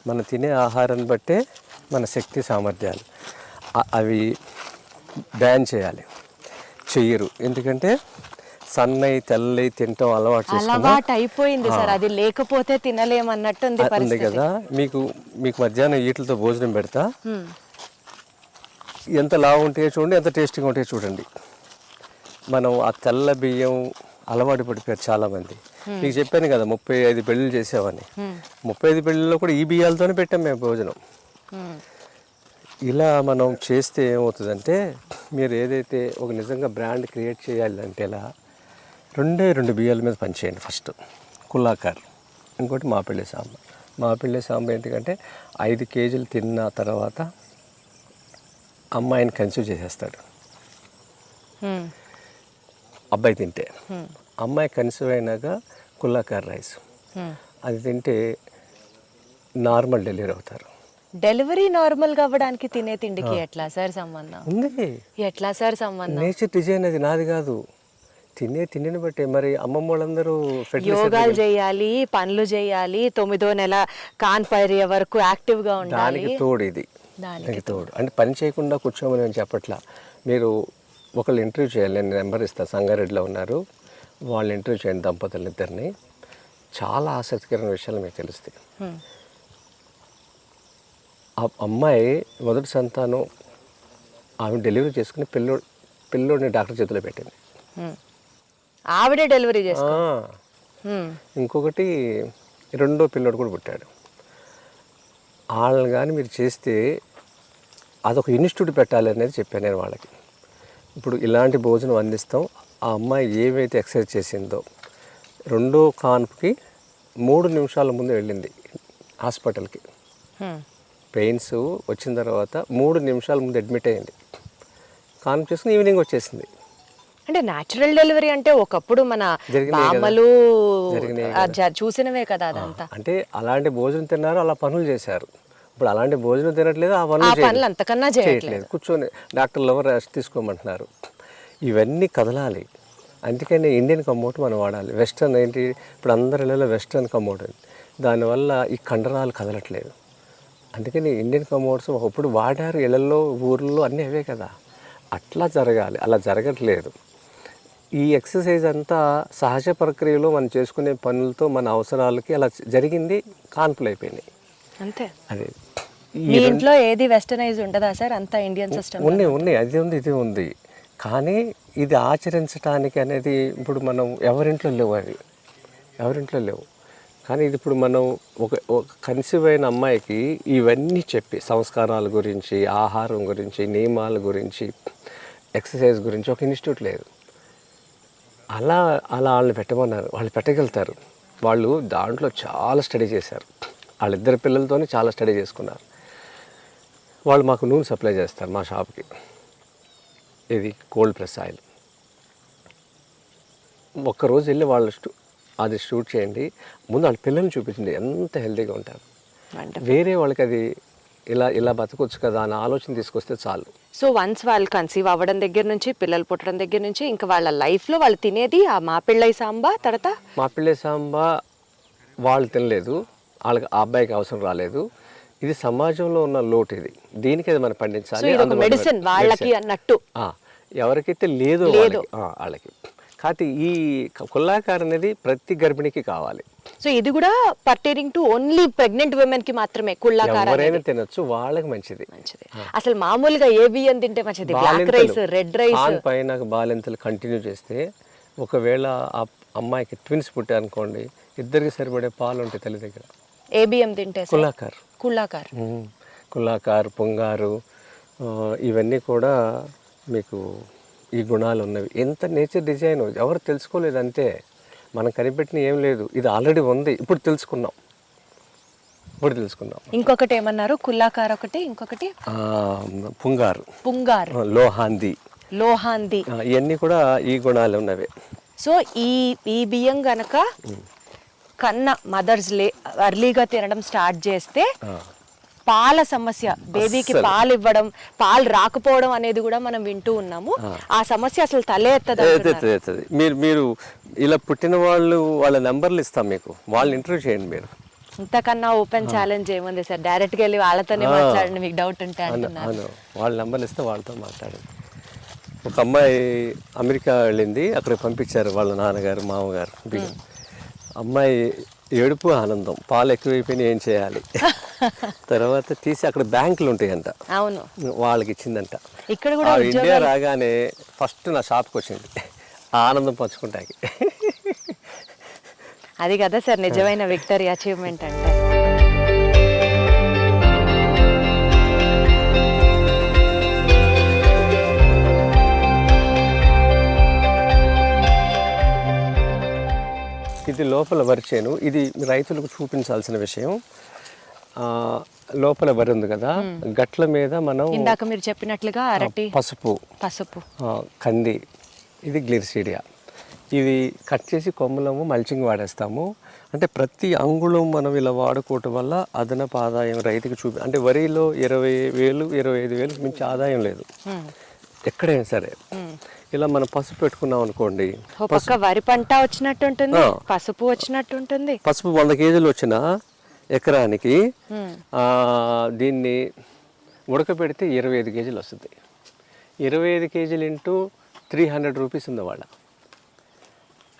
మనం తినే ఆహారాన్ని బట్టే మన శక్తి సామర్థ్యాలు అవి బ్యాన్ చేయాలి. చెయ్యరు, ఎందుకంటే సన్నయి తెల్లయి తింటాం అలవాటు అయిపోయింది సార్, అది లేకపోతే తినలేమన్నట్టుంది ఉంది కదా. మీకు మధ్యాహ్నం వీటితో భోజనం పెడతా, ఎంత లావు ఉంటాయో చూడండి, ఎంత టేస్టీగా ఉంటాయో చూడండి. మనం ఆ తెల్ల బియ్యం అలవాటు పడిపోయారు చాలామంది. మీకు చెప్పాను కదా 35 పెళ్ళిళ్ళు చేసామని. 35 పెళ్ళిళ్ళలో కూడా ఈ బియ్యాలతోనే పెట్టాం మేము భోజనం. ఇలా మనం చేస్తే ఏమవుతుందంటే, మీరు ఏదైతే ఒక నిజంగా బ్రాండ్ క్రియేట్ చేయాలంటే ఇలా 2 బియ్యాల మీద పనిచేయండి. ఫస్ట్ కుల్లాకార్, ఇంకోటి మాపిళ్ళి సాంబార్. మాపిళ్ళి సాంబార్ ఎందుకంటే 5 కేజీలు తిన్న తర్వాత అమ్మాయిని కన్సీవ్ చేసేస్తాడు అబ్బాయి తింటే. అమ్మాయి కన్సీవ్ అయినాక కుల్లాకార్ రైస్ అది తింటే నార్మల్ డెలివరీ అవుతారు. డెలివరీ నార్మల్ గా అవ్వడానికి తినే తిండికి ఎట్లా సార్ సంబంధం ఉంది? ఎట్లా సార్ సంబంధం? నేచర్ డిజైన్, అది నాది కాదు. తిండిని బట్టే. మరి అమ్మమ్మ వాళ్ళందరూ యోగాలు చేయాలి, పనులు చేయాలి, 9వ నెల కాన్పర్య వరకు యాక్టివ్ గా ఉండాలి. దానికి తోడు ఇది, దానికి తోడు. అంటే పని చేయకుండా కూర్చోమని నేను చెప్పట్లా. మీరు ఒకళ్ళు ఇంటర్వ్యూ చేయాలి, నేను నెంబర్ ఇస్తాను, సంగారెడ్డిలో ఉన్నారు, వాళ్ళు ఇంటర్వ్యూ చేయండి దంపతులు ఇద్దరిని. చాలా ఆసక్తికరమైన విషయాలు మీకు తెలుస్తాయి. ఆ అమ్మాయి మొదటి సంతానం ఆమె డెలివరీ చేసుకుని పిల్లోడిని డాక్టర్ చేతిలో పెట్టింది. ఆవిడే డెలివరీ చేస్తా. ఇంకొకటి 2వ పిల్లోడు కూడా పుట్టాడు. వాళ్ళని కానీ మీరు చేస్తే అదొక ఇన్స్టిట్యూట్ పెట్టాలి అనేది చెప్పాను నేను వాళ్ళకి. ఇప్పుడు ఇలాంటి భోజనం అందిస్తాం. ఆ అమ్మాయి ఏవైతే ఎక్సర్సైజ్ చేసిందో 2వ కాన్పుకి 3 నిమిషాల ముందు వెళ్ళింది హాస్పిటల్కి. పెయిన్స్ వచ్చిన తర్వాత 3 నిమిషాల ముందు అడ్మిట్ అయ్యింది. కాన్పు చేసుకుని ఈవినింగ్ వచ్చేసింది. అంటే న్యాచురల్ డెలివరీ అంటే ఒకప్పుడు మన మామలు చూసినవే కదా అదంతా. అంటే అలాంటి భోజనం తిన్నారు, అలా పనులు చేశారు. ఇప్పుడు అలాంటి భోజనం తినట్లేదు, ఆ పనులు అంతకన్నా చేయట్లేదు. కూర్చొని డాక్టర్లు ఎవరు రెస్ట్ తీసుకోమంటున్నారు. ఇవన్నీ కదలాలి. అందుకని ఇండియన్ కమోట్ మనం వాడాలి. వెస్టర్న్ ఏంటి, ఇప్పుడు అందరి ఇళ్ళలో వెస్టర్న్ కమోట్ ఉంది, దానివల్ల ఈ కండరాలు కదలట్లేదు. అందుకని ఇండియన్ కమోట్స్ ఒకప్పుడు వాడారు, ఇళ్ళల్లో ఊర్లో అన్నీ అవే కదా. అట్లా జరగాలి, అలా జరగట్లేదు. ఈ ఎక్సర్సైజ్ అంతా సహజ ప్రక్రియలో మనం చేసుకునే పనులతో మన అవసరాలకి అలా జరిగింది, కాన్పులు అయిపోయినాయి అంతే. అదే మీ ఇంట్లో ఏది వెస్టర్నైజ్ ఉండదా సార్? అంతా ఇండియన్ సిస్టమ్ ఉన్నాయి, అది ఉంది, ఇది ఉంది. కానీ ఇది ఆచరించడానికి అనేది ఇప్పుడు మనం ఎవరింట్లో లేవు. కానీ ఇది ఇప్పుడు మనం ఒక కన్సీవ్ అయిన అమ్మాయికి ఇవన్నీ చెప్పి సంస్కారాల గురించి, ఆహారం గురించి, నియమాల గురించి, ఎక్సర్సైజ్ గురించి ఒక ఇన్స్టిట్యూట్ లేదు. అలా వాళ్ళని పెట్టమన్నారు, వాళ్ళు పెట్టగలుగుతారు. వాళ్ళు దాంట్లో చాలా స్టడీ చేశారు, వాళ్ళిద్దరు పిల్లలతోనే చాలా స్టడీ చేసుకున్నారు. వాళ్ళు మాకు నూనె సప్లై చేస్తారు మా షాప్కి. ఇది కోల్డ్ ప్రెస్ ఆయిల్. ఒక్కరోజు వెళ్ళి వాళ్ళు అది షూట్ చేయండి, ముందు వాళ్ళ పిల్లల్ని చూపించండి ఎంత హెల్తీగా ఉంటారు. వేరే వాళ్ళకి అది ఇలా బతకొచ్చు కదా అని ఆలోచన తీసుకొస్తే చాలు. సో వన్స్ వాళ్ళు కన్సీవ్ అవ్వడం దగ్గర నుంచి, పిల్లలు పుట్టడం దగ్గర నుంచి, ఇంకా వాళ్ళ లైఫ్లో వాళ్ళు తినేది ఆ మాపిళ్ళై సాంబా. తర్వాత మాపిళ్ళై సాంబా వాళ్ళు తినలేదు, వాళ్ళకి ఆ అబ్బాయికి అవసరం రాలేదు. ఇది సమాజంలో ఉన్న లోటు, ఇది దీనికి అది మనం పండించాలి. మెడిసిన్ వాళ్ళకి అన్నట్టు ఎవరికైతే లేదో వాళ్ళకి. కాకపోతే ఈ కుల్లాకార్ అనేది ప్రతి గర్భిణికి కావాలి. సో ఇది కూడా pertaining to only pregnant women కి మాత్రమే కుల్లాకార్ ఎవరైనా తినొచ్చు, వాళ్ళకి మంచిది. అసలు మామూలుగా ఏ బియ్యం తింటే మంచిది? బ్లాక్ రైస్, రెడ్ రైస్ పైన బాలింతలు కంటిన్యూ చేస్తే, ఒకవేళ ఆ అమ్మాయికి ట్విన్స్ పుట్టారనుకోండి, ఇద్దరికి సరిపడే పాలు ఉంటాయి తల్లి దగ్గర. ఏ బియ్యం తింటే? కుల్లాకార్, పొంగారు, ఇవన్నీ కూడా మీకు ఈ గుణాలు ఉన్నవి. ఎంత నేచర్ డిజైన్ ఎవరు తెలుసుకోలేదు, అంతే. మనం కనిపెట్టిన ఏం లేదు, ఇది ఆల్రెడీ ఉంది, ఇప్పుడు తెలుసుకున్నాం. ఇంకొకటి ఏమన్నారు? కుల్లాకార్ ఒకటి, ఇంకొకటి పుంగారు, లోహాంది, ఇవన్నీ కూడా ఈ గుణాలు ఉన్నవి. సో ఈ బియ్యం గనక కన్నా మదర్స్ అర్లీగా తినడం స్టార్ట్ చేస్తే పాల సమస్య, బేబీకి పాలు ఇవ్వడం, పాలు రాకపోవడం అనేది కూడా మనం వింటూ ఉన్నాము. ఆ సమస్య అసలు తలే ఎత్తదు. మీరు ఇలా పుట్టిన వాళ్ళ నెంబర్లు ఇస్తాం మీకు, వాళ్ళని ఇంటర్వ్యూ చేయండి. మీరు ఇంతకన్నా ఓపెన్ ఛాలెంజ్ ఏముంది సార్, డైరెక్ట్గా వెళ్ళి వాళ్ళతోనే మాట్లాడండి మీకు డౌట్ ఉంటే అంటున్నారు. అవును, వాళ్ళ నెంబర్లు ఇస్తే వాళ్ళతో మాట్లాడండి. ఒక అమ్మాయి అమెరికా వెళ్ళింది, అక్కడికి పంపించారు వాళ్ళ నాన్నగారు మామగారు బియ్యం. అమ్మాయి ఏడుపు ఆనందం, పాలు ఎక్కువైపోయినాయి ఏం చేయాలి. తర్వాత తీసి అక్కడ బ్యాంకులు ఉంటాయంట, అవును వాళ్ళకి ఇచ్చిందంట. ఇక్కడ కూడా ఇండియా రాగానే ఫస్ట్ నా షాప్కి వచ్చింది ఆనందం పంచుకుంటాకి. అది కదా సార్ నిజమైన విక్టరీ అచీవ్మెంట్ అంటే. ఇది లోపల వరి చేను, ఇది రైతులకు చూపించాల్సిన విషయం. లోపల వరి ఉంది కదా, గట్ల మీద మనం ఇందాక మీరు చెప్పినట్లుగా అరటి, పసుపు, కంది, ఇది గ్లిరిసీడియా, ఇవి కట్ చేసి కొమ్మలము మల్చింగ్ వాడేస్తాము. అంటే ప్రతి అంగుళం మనం ఇలా వాడుకోవటం వల్ల అదనపు ఆదాయం రైతుకి అంటే వరిలో 20,000 25,000 మించి ఆదాయం లేదు ఎక్కడైనా సరే. ఇలా మనం పసుపు పెట్టుకున్నాం అనుకోండి, వరి పంట వచ్చినట్టు ఉంటుంది, పసుపు వచ్చినట్టు ఉంటుంది. పసుపు 100 కేజీలు వచ్చిన ఎకరానికి దీన్ని ఉడకబెడితే 25 కేజీలు వస్తుంది. 25 కేజీలు ఇంటూ 300 రూపీస్ ఉంది వాళ్ళ,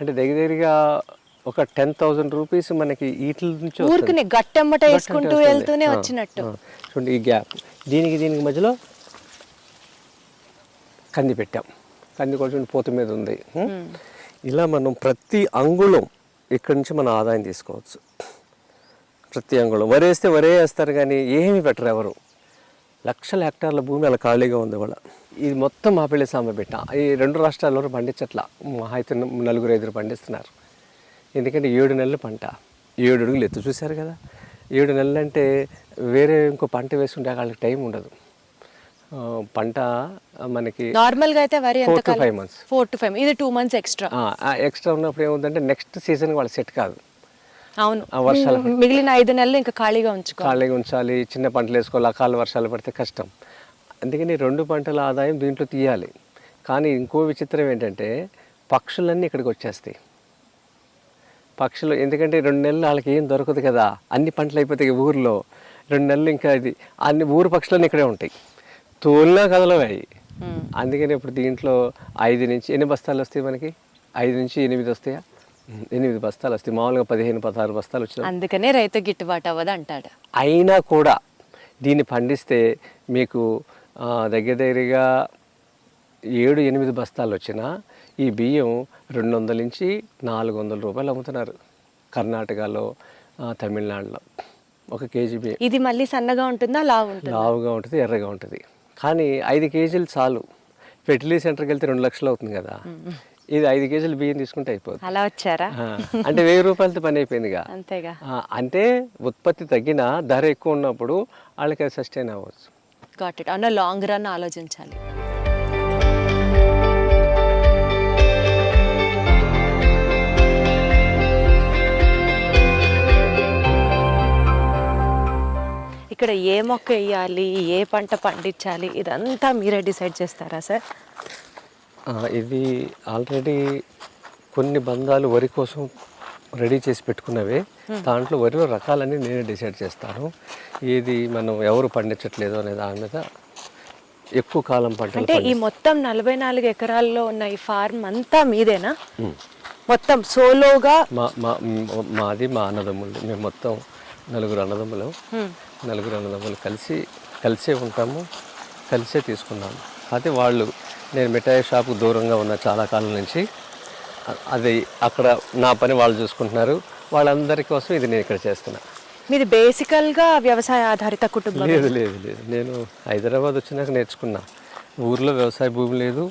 అంటే దగ్గరగా ఒక 10,000 రూపీస్ మనకి వీటి నుంచి ఊరికి గట్టెమ్మట వేసుకుంటూ వెళ్తూనే వచ్చినట్టు. చూడండి ఈ గ్యాప్, దీనికి మధ్యలో కంది పెట్టాం, కంది కొంచెం పోతు మీద ఉంది. ఇలా మనం ప్రతి అంగుళం ఇక్కడి నుంచి మనం ఆదాయం తీసుకోవచ్చు. ప్రతి అంగుళం వరి వేస్తే వరే వేస్తారు కానీ ఏమీ పెట్టరు ఎవరు. లక్షల హెక్టార్ల భూమి అలా ఖాళీగా ఉంది వాళ్ళ. ఇది మొత్తం మాపిళ్ళి సాంబ పెట్టాం. ఈ 2 రాష్ట్రాల్లో పండించట్లా, అయితే 4-5 పండిస్తున్నారు. ఎందుకంటే 7 నెలలు పంట, 7 అడుగులు ఎత్తు, చూశారు కదా. 7 నెలలు అంటే వేరే ఇంకో పంట వేసుకుంటే వాళ్ళకి టైం ఉండదు. పంట మనకి నార్మల్గా అయితే వరి 4 to 5 months, 4 to 5, ఇది 2 months ఎక్స్ట్రా. ఎక్స్ట్రా ఉన్నప్పుడు ఏముందంటే నెక్స్ట్ సీజన్ వాళ్ళు సెట్ కాదు. అవును, వర్షాలు మిగిలిన 5 నెలలు ఇంకా ఖాళీగా ఉంచాలి. చిన్న పంటలు వేసుకోవాలి, అకాల వర్షాలు పడితే కష్టం. అందుకని 2 పంటల ఆదాయం దీంట్లో తీయాలి. కానీ ఇంకో విచిత్రం ఏంటంటే పక్షులన్నీ ఇక్కడికి వచ్చేస్తాయి. పక్షులు ఎందుకంటే 2 నెలలు వాళ్ళకి ఏం దొరకదు కదా, అన్ని పంటలు అయిపోతాయి ఊర్లో. 2 నెలలు ఇంకా ఇది అన్ని ఊరు పక్షులన్నీ ఇక్కడే ఉంటాయి, తోలినా కదలవాయి. అందుకని ఇప్పుడు దీంట్లో 5 నుంచి ఎన్ని బస్తాలు వస్తాయి మనకి? 5 నుంచి 8 వస్తాయా? 8 బస్తాలు వస్తాయి. మామూలుగా 15-16 బస్తాలు వచ్చినాయి. అందుకనే రైతు గిట్టుబాటు అవ్వదు అంటాడు. అయినా కూడా దీన్ని పండిస్తే మీకు దగ్గరగా 7-8 బస్తాలు వచ్చినా ఈ బియ్యం 200 నుంచి 400 రూపాయలు అమ్ముతున్నారు కర్ణాటకలో, తమిళనాడులో. 1 కేజీ బియ్యం. ఇది మళ్ళీ సన్నగా ఉంటుందా, లావుగా ఉంటుంది, ఎర్రగా ఉంటుంది. కానీ 5 కేజీలు చాలు. ఫెర్టిలైజర్ సెంటర్కి వెళ్తే 2 లక్షలు అవుతుంది కదా, ఇది 5 కేజీలు బియ్యం తీసుకుంటే అయిపోతుంది. అలా వచ్చారా? అంటే 1000 రూపాయలతో పని అయిపోయిందిగా. అంతేగా. అంటే ఉత్పత్తి తగ్గిన ధర ఎక్కువ ఉన్నప్పుడు వాళ్ళకి అది సస్టైన్ అవ్వచ్చు. Got it. అన్న లాంగ్ రన్ ఆలోచించాలి. ఇక్కడ ఏ మొక్క వేయాలి, ఏ పంట పండించాలి, ఇదంతా మీరే డిసైడ్ చేస్తారా సార్? ఇది ఆల్రెడీ కొన్ని బంధాలు వరి కోసం రెడీ చేసి పెట్టుకున్నవే. దాంట్లో వరిలో రకాలన్నీ నేనే డిసైడ్ చేస్తాను. ఏది మనం ఎవరు పండించట్లేదు అనే దాని మీద ఎక్కువ కాలం పంటలు. అంటే ఈ మొత్తం 44 ఎకరాల్లో ఉన్న ఈ ఫార్మ్ అంతా మీదేనా? మొత్తం సోలోగా? మాది, మా అన్నదమ్ములు, మేము మొత్తం 4 అన్నదమ్ములు. 4 అన్నదమ్ములు కలిసే ఉంటాము, కలిసే తీసుకున్నాము. అయితే వాళ్ళు, నేను మిఠాయి షాపు దూరంగా ఉన్న చాలా కాలం నుంచి, అది అక్కడ నా పని వాళ్ళు చూసుకుంటున్నారు. వాళ్ళందరి కోసం ఇది నేను ఇక్కడ చేస్తున్నా. మీది బేసికల్గా వ్యవసాయ ఆధారిత కుటుంబం? లేదు, నేను హైదరాబాద్ వచ్చినాక నేర్చుకున్నా. ఊర్లో వ్యవసాయ భూమి లేదు.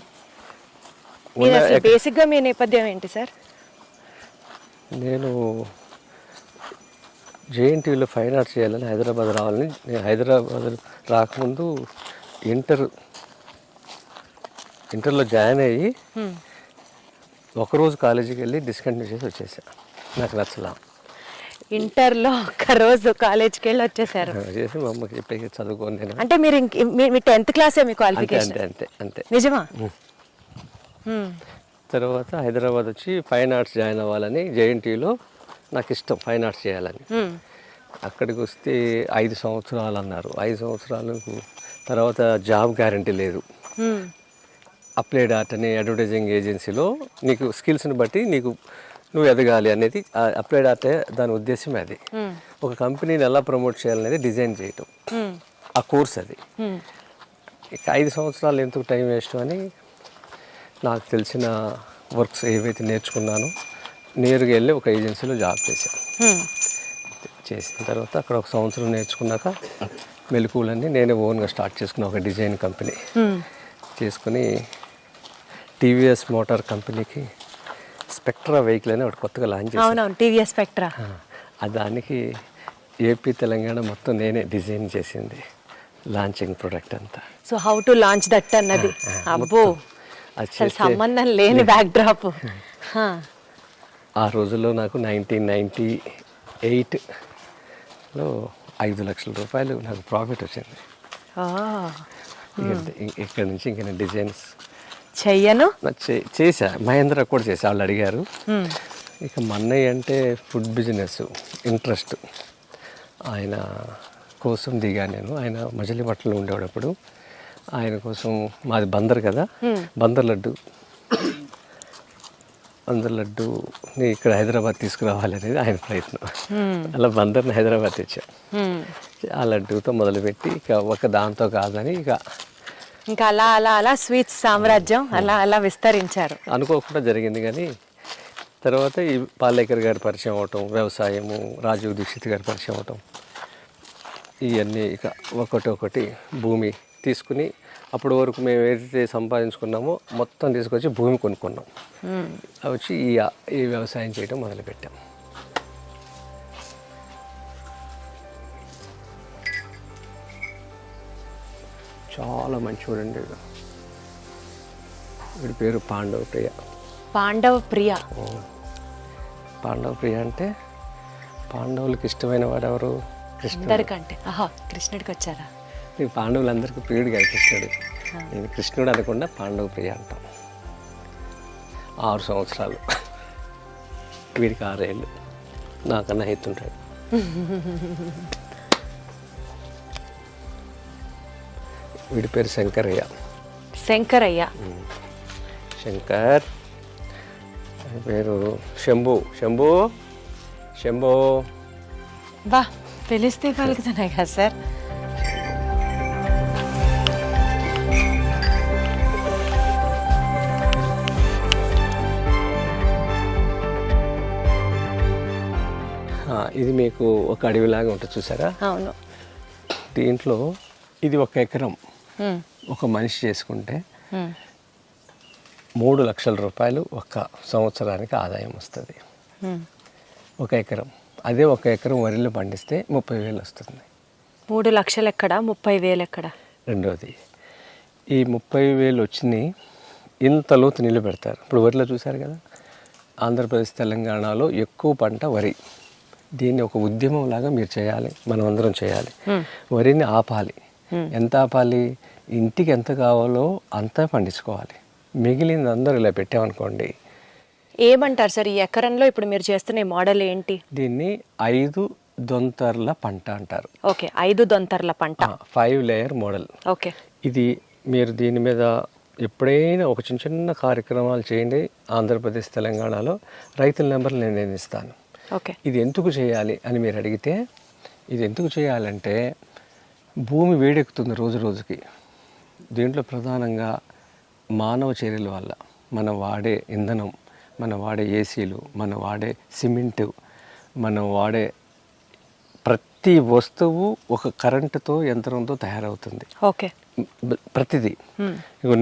బేసిక్గా మీ నేపథ్యం ఏంటి సార్? నేను జేఎన్టీయూలో ఫైన్ ఆర్ట్స్ చేయాలని హైదరాబాద్ రావాలని, నేను హైదరాబాద్ రాకముందు ఇంటర్లో జాయిన్ అయ్యి ఒకరోజు కాలేజీకి వెళ్ళి డిస్కంటిన్యూ చేసి వచ్చేసా. నాకు నచ్చలా. ఇంటర్లో ఒక్కరోజు కాలేజ్కి వెళ్ళి వచ్చేసారు చేసి మా అమ్మకి చెప్పి చదువుకోండి నేను. అంటే మీరు మీ 10th క్లాసే మీ క్వాలిఫికేషన్? అంతే. నిజమా? తర్వాత హైదరాబాద్ వచ్చి ఫైన్ ఆర్ట్స్ జాయిన్ అవ్వాలని, జేఎన్టీయూలో నాకు ఇష్టం ఫైన్ ఆర్ట్స్ చేయాలని. అక్కడికి వస్తే 5 సంవత్సరాలు అన్నారు. 5 సంవత్సరాలకు తర్వాత జాబ్ గ్యారంటీ లేదు. అప్లైడ్ ఆర్ట్ అనే అడ్వర్టైజింగ్ ఏజెన్సీలో నీకు స్కిల్స్ని బట్టి నువ్వు ఎదగాలి అనేది అప్లైడ్ ఆర్ట్ దాని ఉద్దేశం అది. ఒక కంపెనీని ఎలా ప్రమోట్ చేయాలనేది డిజైన్ చేయటం, ఆ కోర్స్ అది. ఇక 5 సంవత్సరాలు ఎందుకు టైం వేస్ట్ అని నాకు తెలిసిన వర్క్స్ ఏవైతే నేర్చుకున్నానో నేరుగా వెళ్ళి ఒక ఏజెన్సీలో జాబ్ చేశాను. చేసిన తర్వాత అక్కడ 1 సంవత్సరం నేర్చుకున్నాక మెలకువలన్నీ నేనే ఓన్గా స్టార్ట్ చేసుకున్నా ఒక డిజైన్ కంపెనీ చేసుకుని టీవీఎస్ మోటార్ కంపెనీకి స్పెక్ట్రా వెహికల్ అని ఒకటి కొత్తగా లాంచ్ చేశాను. TVS spectra. దానికి ఏపీ తెలంగాణ మొత్తం నేనే డిజైన్ చేసింది లాంచింగ్ ప్రొడక్ట్ అంతా. So how to launch that అన్నది. అబ్బో, అసలు సంబంధం లేని బ్యాక్ డ్రాప్. ఆ రోజుల్లో నాకు 1998లో 5 లక్షల రూపాయలు నాకు ప్రాఫిట్ వచ్చింది. ఇక్కడ నుంచి ఇంకా నేను డిజైన్స్ చెయ్యను చేశా. మహేంద్ర కూడా చేశా, వాళ్ళు అడిగారు. ఇక మా అన్నయ్య అంటే ఫుడ్ బిజినెస్ ఇంట్రెస్ట్, ఆయన కోసం దిగా నేను. ఆయన మజిలీపట్నంలో ఉండేటప్పుడు ఆయన కోసం, మాది బందర్ కదా, బందర్ లడ్డుని ఇక్కడ హైదరాబాద్ తీసుకురావాలి అనేది ఆయన ప్రయత్నం. అలా బందర్ని హైదరాబాద్ తెచ్చా. ఆ లడ్డూతో మొదలుపెట్టి ఇక ఒక దాంతో కాదని ఇంకా అలా అలా అలా స్వీట్స్ సామ్రాజ్యం అలా అలా విస్తరించారు. అనుకోకుండా జరిగింది. కానీ తర్వాత ఈ పాలేకర్ గారి పరిచయం అవటం, వ్యవసాయము, రాజీవ్ దీక్షిత్ గారి పరిచయం అవటం, ఇవన్నీ ఇక ఒకటి భూమి తీసుకుని అప్పటి వరకు మేము ఏదైతే సంపాదించుకున్నామో మొత్తం తీసుకొచ్చి భూమి కొనుక్కున్నాం. వచ్చి ఈ వ్యవసాయం చేయడం మొదలుపెట్టాం. చాలా మంచి చూడండి. వీడి పేరు పాండవ ప్రియ. పాండవ ప్రియ. పాండవ ప్రియ అంటే పాండవులకి ఇష్టమైన వాడు ఎవరు? కృష్ణుడికంటే. కృష్ణుడికి వచ్చారా? నీకు పాండవులందరికీ ప్రియుడు కాదు కృష్ణుడు. నేను కృష్ణుడు అనకుండా పాండవ ప్రియ అంటాం. 6 సంవత్సరాలు, వీడికి 6 ఏళ్ళు, నాకన్నా ఎత్తుంటాడు. వీడి పేరు శంకరయ్య. శంకర్ పేరు శంభో. బా, పిలిస్తే పలుకుతున్నాయి కదా సార్. ఇది మీకు ఒక అడవిలాగా ఉంటుంది చూసారా? అవును. దీంట్లో ఇది 1 ఎకరం ఒక మనిషి చేసుకుంటే 3 లక్షల రూపాయలు 1 సంవత్సరానికి ఆదాయం వస్తుంది. 1 ఎకరం. అదే 1 ఎకరం వరిలో పండిస్తే 30,000 వస్తుంది. 3 లక్షలు ఎక్కడ, 30,000 ఎక్కడ? రెండోది, ఈ 30,000 వచ్చినాయి ఇంత లోతు నీళ్ళు పెడతారు. ఇప్పుడు వరిలో చూసారు కదా, ఆంధ్రప్రదేశ్ తెలంగాణలో ఎక్కువ పంట వరి. దీన్ని ఒక ఉద్యమం లాగా మీరు చేయాలి, మనం అందరం చేయాలి. వరిని ఆపాలి. ఎంత ఆపాలి? ఇంటికి ఎంత కావాలో అంతా పండించుకోవాలి. మిగిలింది అందరూ ఇలా పెట్టామనుకోండి. ఏమంటారు సార్ ఈ ఎకరంలో ఇప్పుడు మీరు చేస్తున్న మోడల్ ఏంటి? దీన్ని 5 దొంతర్ల పంట అంటారు. ఓకే, 5 దొంతర్ల పంట, 5 లేయర్ మోడల్. ఓకే. ఇది మీరు దీని మీద ఎప్పుడైనా ఒక చిన్న కార్యక్రమాలు చేయండి. ఆంధ్రప్రదేశ్ తెలంగాణలో రైతుల నెంబర్లు నేను ఇస్తాను. ఓకే. ఇది ఎందుకు చేయాలి అని మీరు అడిగితే, ఇది ఎందుకు చేయాలంటే భూమి వేడెక్కుతుంది రోజు రోజుకి. దీంట్లో ప్రధానంగా మానవ చర్యల వల్ల మనం వాడే ఇంధనం, మనం వాడే ఏసీలు, మనం వాడే సిమెంటు, మనం వాడే ప్రతి వస్తువు ఒక కరెంటుతో, యంత్రంతో తయారవుతుంది. ఓకే. ప్రతిదీ.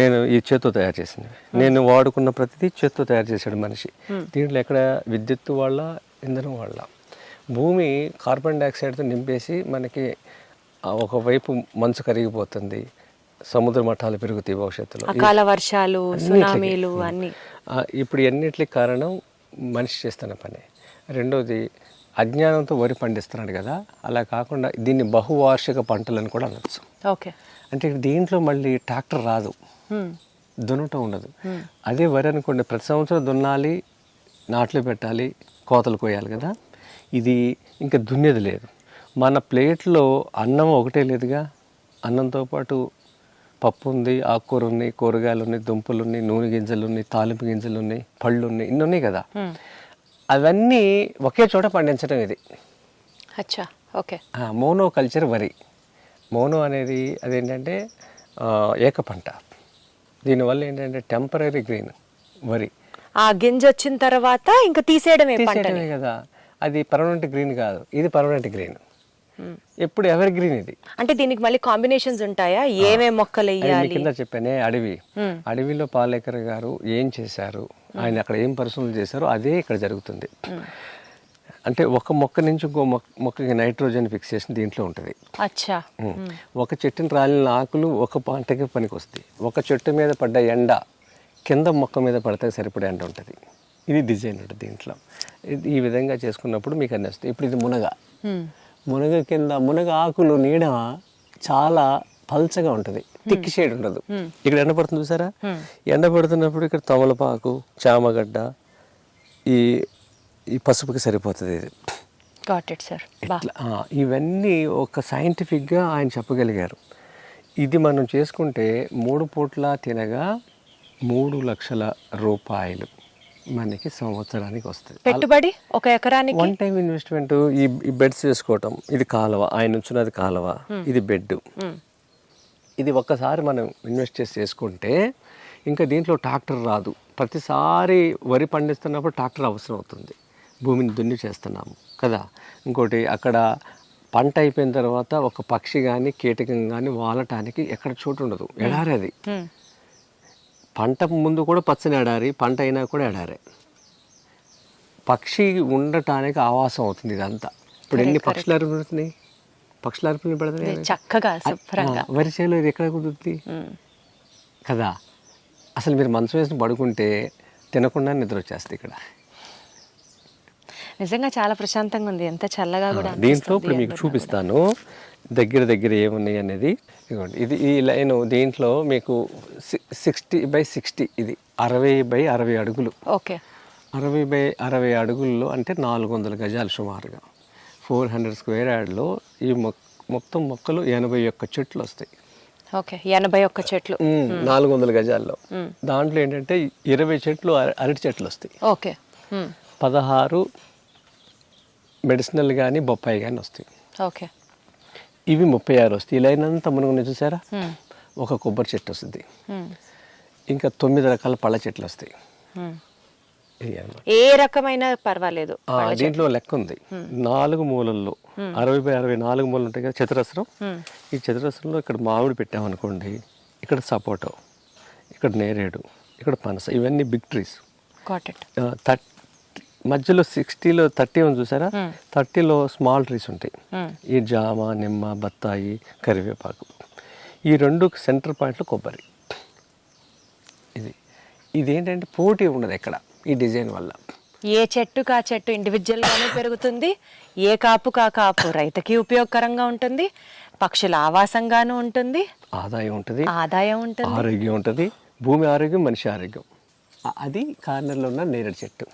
నేను ఈ చేత్తో తయారు చేసింది, నేను వాడుకున్న ప్రతిదీ చేత్తో తయారు చేశాడు మనిషి. దీంట్లో ఎక్కడ విద్యుత్తు వాళ్ళ, ఇంధనం వాళ్ళ. భూమి కార్బన్ డైఆక్సైడ్తో నింపేసి మనకి ఒకవైపు మంచు కరిగిపోతుంది, సముద్ర మట్టాలు పెరుగుతాయి భవిష్యత్తులో, అకాల వర్షాలు, సునామీలు అన్నీ. ఇప్పుడు ఎన్నిటికి కారణం మనిషి చేస్తున్న పని. రెండోది, అజ్ఞానంతో వరి పండిస్తున్నాడు కదా, అలా కాకుండా దీన్ని బహువార్షిక పంటలను కూడా అనొచ్చు. ఓకే. అంటే దీంట్లో మళ్ళీ ట్రాక్టర్ రాదు, దున్నటం ఉండదు. అదే వరి అనుకోండి, ప్రతి సంవత్సరం దున్నాలి, నాట్లు పెట్టాలి, కోతలు కోయాలి కదా. ఇది ఇంకా దున్నేది లేదు. మన ప్లేట్లో అన్నం ఒకటే లేదుగా, అన్నంతో పాటు పప్పు ఉంది, ఆకుకూర ఉన్నాయి, కూరగాయలు ఉన్నాయి, దుంపలు ఉన్నాయి, నూనె గింజలు ఉన్నాయి, తాలింపు గింజలు ఉన్నాయి, పళ్ళు ఉన్నాయి, ఇన్ని ఉన్నాయి కదా. అవన్నీ ఒకే చోట పండించడం ఇది. అచ్చా, ఓకే. మోనో కల్చర్ వరి. మోనో అనేది అదేంటంటే ఏక పంట. దీనివల్ల ఏంటంటే టెంపరీ గ్రీన్ వరి. ఆ గింజ వచ్చిన తర్వాత ఇంకా తీసేయడమే కదా. అది పర్మనెంట్ గ్రీన్ కాదు, ఇది పర్మనెంట్ గ్రీన్. ఎప్పుడు ఎవర్ గ్రీన్ ఇది. అంటే దీనికి మళ్ళీ కాంబినేషన్స్ ఉంటాయా? ఏమేమి మొక్కలు వేయాలి? కింద చెప్పానే అడవిలో పాలేకర్ గారు ఏం చేశారు, ఆయన అక్కడ ఏం పరిశ్రమలు చేశారో అదే ఇక్కడ జరుగుతుంది. అంటే ఒక మొక్క నుంచి ఇంకో మొక్కకి నైట్రోజన్ ఫిక్సేషన్ దీంట్లో ఉంటుంది. అచ్చా. ఒక చెట్టుని రాలిన ఆకులు ఒక పంటకి పనికి వస్తాయి. ఒక చెట్టు మీద పడ్డ ఎండ కింద మొక్క మీద పడితే సరిపడే ఎండ ఉంటుంది. ఇది డిజైన్ ఉంటుంది దీంట్లో. ఈ విధంగా చేసుకున్నప్పుడు మీకు అన్నీ వస్తాయి. ఇప్పుడు ఇది మునగ కింద మునగ ఆకులు నీడ చాలా పల్చగా ఉంటుంది, థిక్ షేడ్ ఉండదు. ఇక్కడ ఎండ పడుతుంది చూసారా, ఎండ పడుతున్నప్పుడు ఇక్కడ తమలపాకు, చామగడ్డ, ఈ పసుపుకి సరిపోతుంది ఇది. ఇవన్నీ ఒక సైంటిఫిక్గా ఆయన చెప్పగలిగారు. ఇది మనం చేసుకుంటే 3 పూట్ల తినగా 3 లక్షల రూపాయలు మనకి సంవత్సరానికి వస్తుంది. పెట్టుబడి ఒక ఎకరానికి వన్ టైం ఇన్వెస్ట్మెంట్. ఈ బెడ్స్ వేసుకోవటం, ఇది కాలువ, ఆయన ఉంచున్నది కాలువ, ఇది బెడ్. ఇది ఒక్కసారి మనం ఇన్వెస్ట్ చేసుకుంటే ఇంకా దీంట్లో ట్రాక్టర్ రాదు. ప్రతిసారి వరి పండిస్తున్నప్పుడు ట్రాక్టర్ అవసరం అవుతుంది, భూమిని దున్ని చేస్తున్నాము కదా. ఇంకోటి అక్కడ పంట అయిపోయిన తర్వాత ఒక పక్షి కానీ కీటకం కానీ వాలటానికి ఎక్కడ చోటు ఉండదు, ఎడారి అది. పంట ముందు కూడా పచ్చని ఎడారి, పంట అయినా కూడా ఎడారే. పక్షి ఉండటానికి ఆవాసం అవుతుంది ఇదంతా. ఇప్పుడు ఎన్ని పక్షులు అరుపుతున్నాయి, పక్షులు అరుపులు పెడతాయి చక్కగా. వరి చేలో ఇది ఎక్కడ కుదురుతుంది కదా. అసలు మీరు మంచం వేసి పడుకుంటే తినకుండా నిద్ర వచ్చేస్తుంది ఇక్కడ. నిజంగా చాలా ప్రశాంతంగా ఉంది, ఎంత చల్లగా కూడా. దీంట్లో ఇప్పుడు మీకు చూపిస్తాను దగ్గర ఏమున్నాయి అనేది. ఇదిగోండి, ఇది ఈ లైన్. దీంట్లో మీకు 60x60, ఇది 60x60 అడుగులు. ఓకే. 60x60 అడుగుల్లో అంటే 400 గజాలు సుమారుగా. 400 స్క్వేర్ యార్డ్లో ఈ మొత్తం మొక్కలు 81 చెట్లు వస్తాయి. ఓకే, 81 చెట్లు 400 గజాల్లో. దాంట్లో ఏంటంటే 20 చెట్లు అరటి చెట్లు వస్తాయి. ఓకే. 16 మెడిసినల్ కానీ బొప్పాయి కానీ వస్తాయి. ఓకే. ఇవి 36 వస్తాయి. ఈ లైన్ అంతా మునుగుని చూసారా, ఒక కొబ్బరి చెట్టు వస్తుంది, ఇంకా 9 రకాల పళ్ళ చెట్లు వస్తాయి. ఏ రకమైన పర్వాలేదు. దీంట్లో లెక్క ఉంది. 4 మూలల్లో 60x60 4 మూలలు ఉంటాయి కదా, చతురస్రం. ఈ చతురస్రంలో ఇక్కడ మామిడి పెట్టామనుకోండి, ఇక్కడ సపోటో, ఇక్కడ నేరేడు, ఇక్కడ పనస, ఇవన్నీ బిగ్ ట్రీస్. మధ్యలో 60లో 30 ఉంది చూసారా, 30లో స్మాల్ ట్రీస్ ఉంటాయి. ఈ జామ, నిమ్మ, బత్తాయి, కరివేపాకు. ఈ 2 సెంటర్ పాయింట్లో కొబ్బరి. ఇదేంటంటే పోటీ ఉండదు ఎక్కడ ఈ డిజైన్ వల్ల. ఏ చెట్టుకు ఆ చెట్టు ఇండివిజువల్గానే పెరుగుతుంది, ఏ కాపుకు ఆ కాపు రైతుకి ఉపయోగకరంగా ఉంటుంది, పక్షుల ఆవాసంగాను ఉంటుంది, ఆదాయం ఉంటుంది, ఆరోగ్యం ఉంటుంది, భూమి ఆరోగ్యం, మనిషి ఆరోగ్యం. అది కార్నర్లో ఉన్న నేరేడు చెట్టు.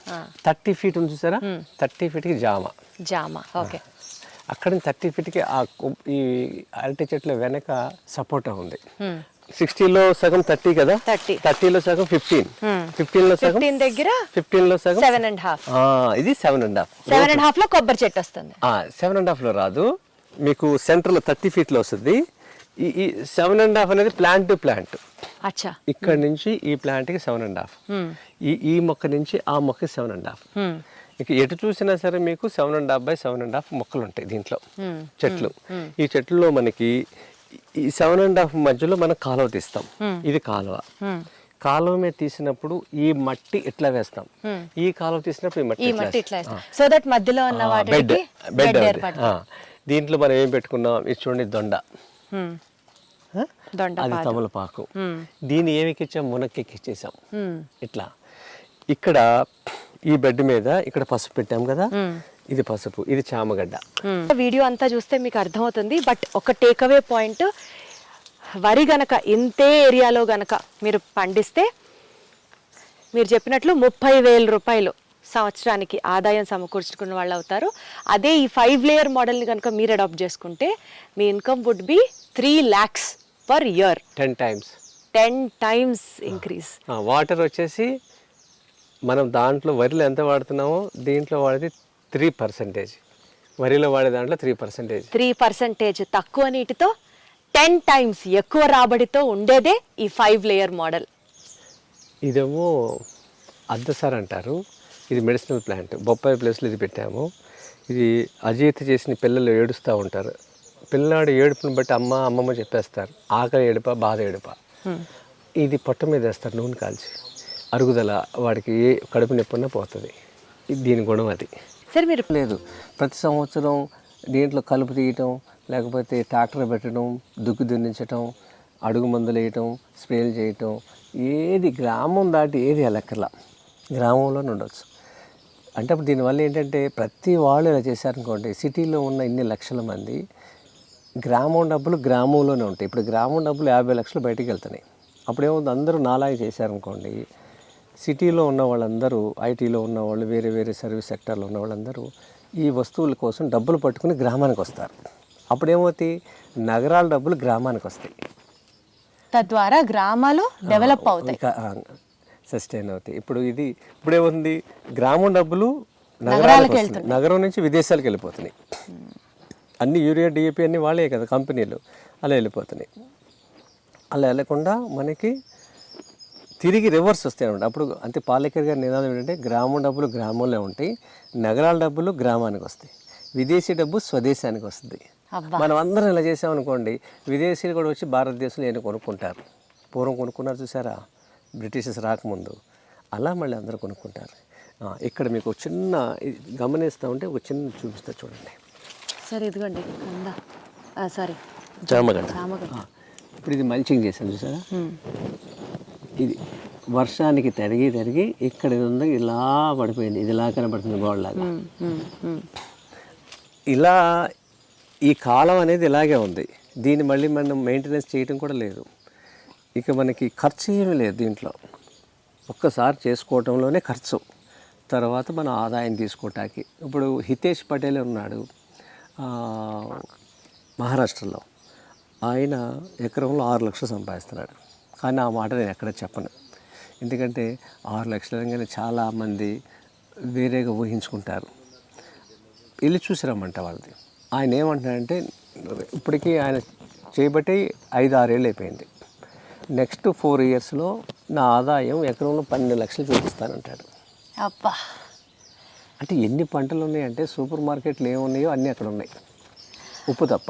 30 ఫీట్ ఉంది చూసారా, 30 ఫీట్కి జామ. ఓకే. అక్కడ 30 ఫీట్కి ఈ అరటి చెట్ల వెనక సపోటా ఉంది. 60లో సగం 30 కదా, 30లో సగం 15, 15లో సగం దగ్గర 15లో సగం 7.5. ఇది 7.5 లో కొబ్బరి చెట్టు వస్తుంది. 7.5లో రాదు మీకు, సెంటర్లో 30 ఫీట్లో వస్తుంది. ఈ 7.5 అనేది ప్లాంట్ టు ప్లాంట్. అచ్చా. ఇక్కడ నుంచి ఈ ప్లాంట్కి 7.5, ఈ మొక్క నుంచి ఆ మొక్కకి 7.5. ఇక ఎటు చూసినా సరే మీకు 7.5x7.5 మొక్కలు ఉంటాయి దీంట్లో, చెట్లు. ఈ చెట్లలో మనకి ఈ 7.5 మధ్యలో మనం కాలువ తీస్తాం. ఇది కాలువ మీద తీసినప్పుడు ఈ మట్టి ఇట్లా వేస్తాం, ఈ కాలువ తీసినప్పుడు ఈ మట్టి ఇట్లా సో దట్ మధ్యలో ఉన్న వాటికి బెడ్. దీంట్లో మనం ఏం పెట్టుకున్నాం, ఇది చూడండి, దొండ, అది తమలపాకు. దీన్ని ఏమి ఎక్కించాం, మునక్కెక్కిచ్చేసాం ఇట్లా. ఇక్కడ ఈ బెడ్ మీద ఇక్కడ పసుపు పెట్టాం కదా, ఇది పసుపు, ఇది చామగడ్డ. వీడియో అంతా చూస్తే మీకు అర్థమవుతుంది. బట్ ఒక టేక్అవే పాయింట్, వరి గనక ఇంతే ఏరియాలో గనక మీరు పండిస్తే మీరు చెప్పినట్లు 30,000 రూపాయలు సంవత్సరానికి ఆదాయం సమకూర్చుకున్న వాళ్ళు అవుతారు. అదే ఈ 5 లేయర్ మోడల్ని కనుక మీరు అడాప్ట్ చేసుకుంటే మీ income would be 3 lakhs per year. 10 times 10 times increase. Water వచ్చేసి మనం దాంట్లో వరిలో ఎంత వాడుతున్నామో దీంట్లో వాడేది 3%. వరిలో వాడే దాంట్లో 3%. 3% తక్కువ నీటితో 10 times ఎక్కువ రాబడితో ఉండేదే ఈ 5 లేయర్ మోడల్. ఇదేమో అద్దసార్ అంటారు. ఇది మెడిసినల్ ప్లాంట్. బొప్పాయి ప్లేస్లో ఇది పెట్టాము. ఇది అజీర్తి చేసిన పిల్లలు ఏడుస్తూ ఉంటారు. పిల్లవాడు ఏడుపుని బట్టి అమ్మమ్మ చెప్పేస్తారు. ఆకలి ఏడుప, బాధ ఏడుప. ఇది పొట్ట మీద వేస్తారు నూనె కాల్చి. అరుగుదల వాడికి ఏ కడుపు నొప్పున్నా పోతుంది. దీని గుణం అది. సరే మీరు లేదు, ప్రతి సంవత్సరం దీంట్లో కలుపు తీయటం, లేకపోతే ట్రాక్టర్ పెట్టడం, దుక్కు దున్నించటం, అడుగు మందులు వేయటం, స్ప్రేలు చేయటం, ఏది గ్రామం దాటి ఏది లెక్కలా గ్రామంలోనే ఉండొచ్చు. అంటే అప్పుడు దీనివల్ల ఏంటంటే ప్రతి వాళ్ళు ఇలా చేశారనుకోండి, సిటీలో ఉన్న ఇన్ని లక్షల మంది గ్రామం డబ్బులు గ్రామంలోనే ఉంటాయి. ఇప్పుడు గ్రామం డబ్బులు 50 లక్షలు బయటికి వెళ్తున్నాయి. అప్పుడేమవుతుంది, అందరూ నాలాగే చేశారనుకోండి, సిటీలో ఉన్న వాళ్ళందరూ, ఐటీలో ఉన్నవాళ్ళు, వేరే వేరే సర్వీస్ సెక్టర్లో ఉన్న వాళ్ళందరూ ఈ వస్తువుల కోసం డబ్బులు పట్టుకుని గ్రామానికి వస్తారు. అప్పుడేమవుతాయి, నగరాల డబ్బులు గ్రామానికి వస్తాయి. తద్వారా గ్రామాలు డెవలప్ అవుతాయి, సస్టైన్ అవుతాయి. ఇప్పుడేముంది, గ్రామం డబ్బులు నగరాలకు వస్తున్నాయి, నగరం నుంచి విదేశాలకు వెళ్ళిపోతున్నాయి. అన్ని యూరియా, డిఏపి అన్నీ వాళ్ళే కదా కంపెనీలు, అలా వెళ్ళిపోతున్నాయి. అలా వెళ్ళకుండా మనకి తిరిగి రివర్స్ వస్తాయి అనమాట. అప్పుడు అంతే పాలేకర్ గారి నినాదం ఏంటంటే, గ్రామం డబ్బులు గ్రామంలో ఉంటాయి, నగరాల డబ్బులు గ్రామానికి వస్తాయి, విదేశీ డబ్బు స్వదేశానికి వస్తుంది. మనం అందరం ఇలా చేసామనుకోండి, విదేశీయులు కూడా వచ్చి భారతదేశంలో ఏమైనా కొనుక్కుంటారు. పూర్వం కొనుక్కున్నారు చూసారా, బ్రిటిషర్స్ రాకముందు, అలా మళ్ళీ అందరూ కొనుక్కుంటారు. ఇక్కడ మీకు చిన్న గమనిస్తూ ఉంటే ఒక చిన్న చూపిస్తా చూడండి. సరే ఇదిగోండి చామగడ్డ. ఇప్పుడు ఇది మల్చింగ్ చేశాను చూసారా, ఇది వర్షానికి తరిగి ఇక్కడ ఉంది ఇలా పడిపోయింది. ఇది ఇలా కనబడుతుంది గోడలాగా. ఇలా ఈ కాలం అనేది ఇలాగే ఉంది. దీన్ని మళ్ళీ మనం మెయింటెనెన్స్ చేయటం కూడా లేదు. ఇక మనకి ఖర్చు ఏమీ లేదు దీంట్లో. ఒక్కసారి చేసుకోవటంలోనే ఖర్చు, తర్వాత మన ఆదాయం తీసుకోవటానికి. ఇప్పుడు హితేష్ పటేల్ ఉన్నాడు మహారాష్ట్రలో. ఆయన ఎకరంలో 6 లక్షలు సంపాదిస్తున్నాడు. కానీ ఆ మాట నేను ఎక్కడ చెప్పను. ఎందుకంటే 6 లక్షలు అనగానే చాలామంది వేరేగా ఊహించుకుంటారు. వెళ్ళి చూసిరమ్మంట వాళ్ళది. ఆయన ఏమంటున్నాడంటే, ఇప్పటికీ ఆయన చేయబట్టి 5-6 ఏళ్ళు అయిపోయింది. నెక్స్ట్ 4 ఇయర్స్లో నా ఆదాయం ఎకరంలో 12 లక్షలు చూపిస్తానంటాడు. అబ్బా, అంటే ఎన్ని పంటలు ఉన్నాయంటే సూపర్ మార్కెట్లు ఏమున్నాయో అన్నీ అక్కడ ఉన్నాయి, ఉప్పు తప్ప.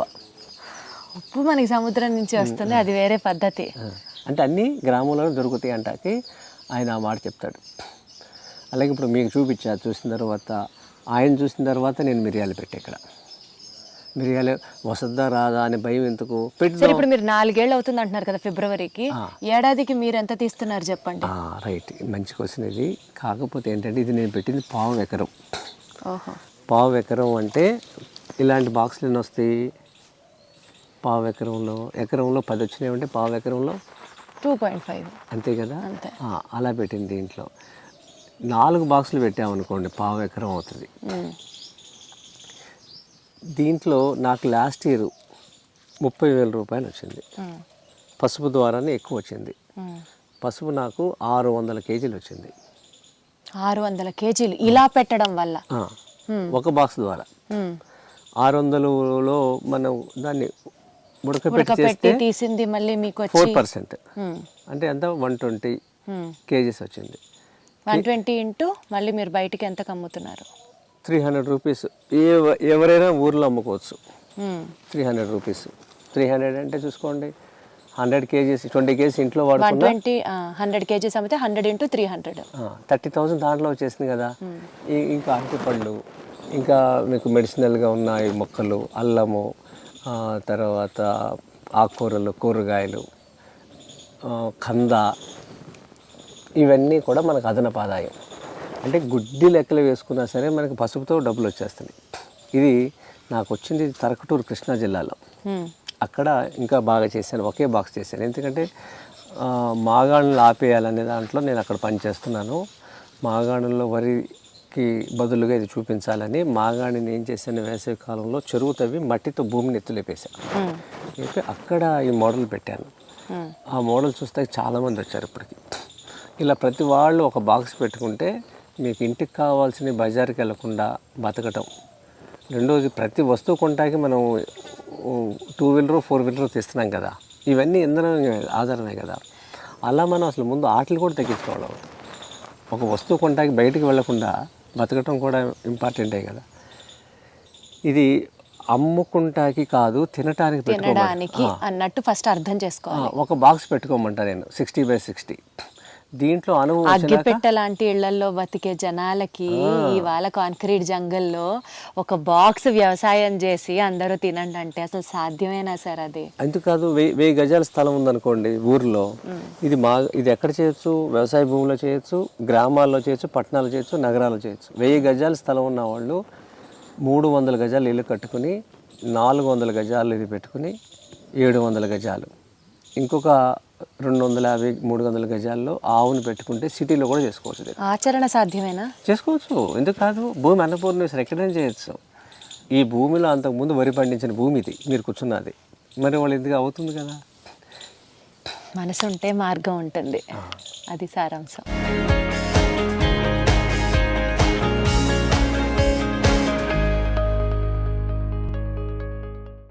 ఉప్పు మనకి సముద్రం నుంచి వస్తుంది, అది వేరే పద్ధతి. అంటే అన్నీ గ్రామంలోనే దొరుకుతాయి అంటాకి ఆయన ఆ మాట చెప్తాడు. అలాగే ఇప్పుడు మీకు చూసిన తర్వాత, ఆయన చూసిన తర్వాత నేను మిరియాలు పెట్టా. ఇక్కడ మిరియాలు వసద్దా రాదా అని భయం ఎందుకు పెట్టి. ఇప్పుడు మీరు 4 ఏళ్ళు అవుతుంది అంటున్నారు కదా, ఫిబ్రవరికి. ఏడాదికి మీరు ఎంత తీస్తున్నారు చెప్పండి. రైట్, మంచి క్వశ్చన్ ఇది. కాకపోతే ఏంటంటే ఇది నేను పెట్టింది 1/4 ఎకరం. 1/4 ఎకరం అంటే ఇలాంటి బాక్సులు ఎన్ని వస్తాయి? 1/4 ఎకరంలో 10 వచ్చినాయి అంటే 1/4 ఎకరంలో 2.5 అంతే కదా. అలా పెట్టింది. దీంట్లో 4 బాక్సులు పెట్టామనుకోండి 1/4 ఎకరం అవుతుంది. దీంట్లో నాకు లాస్ట్ ఇయర్ 30,000 రూపాయలు వచ్చింది. పసుపు ద్వారానే ఎక్కువ వచ్చింది. పసుపు నాకు 600 కేజీలు వచ్చింది. 600 కేజీలు ఇలా పెట్టడం వల్ల ఒక బాక్స్ ద్వారా 600లో మనం దాన్ని ఉడకపెట్టి తీసింది మళ్ళీ మీకు 4%. అంటే ఎంత 120 కేజీస్ వచ్చింది. 120 ఇంటూ మళ్ళీ మీరు బయటికి ఎంత అమ్ముతున్నారు? 300 రూపీస్. ఎవరైనా ఊర్లో అమ్ముకోవచ్చు. 300 రూపీస్. 300 అంటే చూసుకోండి, 100 కేజీస్, 20 కేజీస్ ఇంట్లో వాడుకున్నా 100 కేజీస్ అమ్మితే 100 ఇంటూ 300 30,000 దాంట్లో వచ్చేసింది కదా. ఇంకా అరటిపళ్ళు, ఇంకా మీకు మెడిసినల్గా ఉన్నాయి మొక్కలు, అల్లము, తర్వాత ఆకుకూరలు, కూరగాయలు, కంద, ఇవన్నీ కూడా మనకు అదనపు ఆదాయం. అంటే గుడ్డి లెక్కలు వేసుకున్నా సరే మనకి పసుపుతో డబ్బులు వచ్చేస్తున్నాయి. ఇది నాకు వచ్చింది తరకటూరు, కృష్ణా జిల్లాలో. అక్కడ ఇంకా బాగా చేశాను, ఒకే బాక్స్ చేశాను. ఎందుకంటే మాగాణులు ఆపేయాలనే దాంట్లో నేను అక్కడ పనిచేస్తున్నాను. మాగాణుల్లో వరి కి బదులుగా ఇది చూపించాలని మాగాణిని ఏం చేశాను, వేసవి కాలంలో చెరువు తవ్వి మట్టితో భూమిని ఎత్తులేపేసా. లేపి అక్కడ ఈ మోడల్ పెట్టాను. ఆ మోడల్ చూస్తే చాలామంది వచ్చారు ఇప్పటికి. ఇలా ప్రతి వాళ్ళు ఒక బాక్స్ పెట్టుకుంటే మీకు ఇంటికి కావాల్సిన బజార్కి వెళ్లకుండా బతకటం. రెండోది, ప్రతి వస్తువు కొంటాకి మనం 2 వీలర్ 4 వీలర్ తీస్తున్నాం కదా, ఇవన్నీ ఇంధనం ఆధారమే కదా. అలా మనం అసలు ముందు ఆటలు కూడా తగ్గించుకోవడం. ఒక వస్తువు కొంటాకి బయటికి వెళ్లకుండా బతకటం కూడా ఇంపార్టెంటే కదా. ఇది అమ్ముకుంటాకి కాదు, తినటానికి తినడానికి అన్నట్టు ఫస్ట్ అర్థం చేసుకోవాలి. ఒక బాక్స్ పెట్టుకోమంటా నేను 60x60. దీంట్లో అగ్గిపెట్ట లాంటి ఇళ్లలో బతికే జనాలకి ఇవాళ కాంక్రీట్ జంగల్లో ఒక బాక్స్ వ్యవసాయం చేసి అందరూ తినండి అంటే అసలు సాధ్యమేనా సార్? అది ఎందుకు కాదు. 1000 గజాల స్థలం ఉందనుకోండి ఊర్లో, ఇది ఎక్కడ చేయొచ్చు? వ్యవసాయ భూమిలో చేయొచ్చు, గ్రామాల్లో చేయొచ్చు, పట్టణాల్లో చేయొచ్చు, నగరాల్లో చేయొచ్చు. 1000 గజాల స్థలం ఉన్న వాళ్ళు 300 గజాలు ఇల్లు కట్టుకుని 400 గజాలు ఇది పెట్టుకుని 700 గజాలు, ఇంకొక 250 300 గజాల్లో ఆవును పెట్టుకుంటే సిటీలో కూడా చేసుకోవచ్చు. ఆచరణ సాధ్యమేనా? చేసుకోవచ్చు, ఎందుకు కాదు. భూమి అన్నపూర్ణేశ్వరి ఎక్కడైనా చేయొచ్చు. ఈ భూమిలో అంతకుముందు వరి పండించిన భూమి ఇది, మీరు కూర్చున్నది. మరి వాళ్ళు ఎందుకు అవుతుంది కదా. మనసు ఉంటే మార్గం ఉంటుంది, అది సారాంశం.